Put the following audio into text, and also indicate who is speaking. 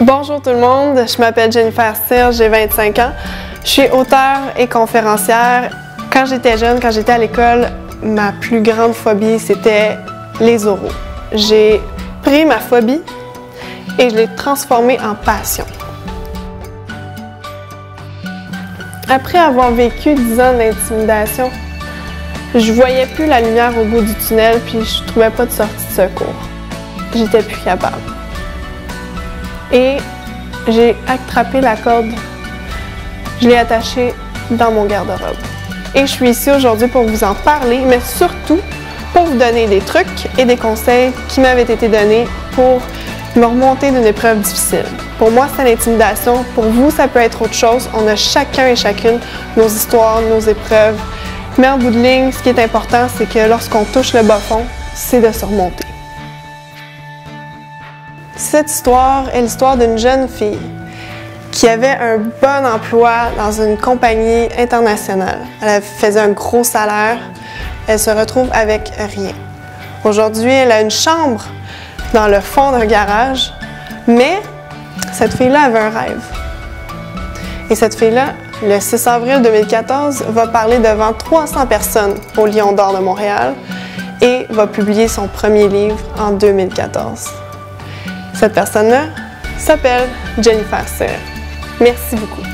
Speaker 1: Bonjour tout le monde, je m'appelle Jennifer Cyr, j'ai 25 ans. Je suis auteure et conférencière. Quand j'étais jeune, quand j'étais à l'école, ma plus grande phobie, c'était les oraux. J'ai pris ma phobie et je l'ai transformée en passion. Après avoir vécu 10 ans d'intimidation, je voyais plus la lumière au bout du tunnel puis je trouvais pas de sortie de secours. J'étais plus capable. Et j'ai attrapé la corde, je l'ai attachée dans mon garde-robe. Et je suis ici aujourd'hui pour vous en parler, mais surtout pour vous donner des trucs et des conseils qui m'avaient été donnés pour me remonter d'une épreuve difficile. Pour moi, c'est l'intimidation. Pour vous, ça peut être autre chose. On a chacun et chacune nos histoires, nos épreuves. Mais en bout de ligne, ce qui est important, c'est que lorsqu'on touche le bas fond, c'est de se remonter. Cette histoire est l'histoire d'une jeune fille qui avait un bon emploi dans une compagnie internationale. Elle faisait un gros salaire. Elle se retrouve avec rien. Aujourd'hui, elle a une chambre dans le fond d'un garage, mais cette fille-là avait un rêve. Et cette fille-là, le 6 avril 2014, va parler devant 300 personnes au Lion d'Or de Montréal et va publier son premier livre en 2014. Cette personne-là s'appelle Jennifer Cyr. Merci beaucoup.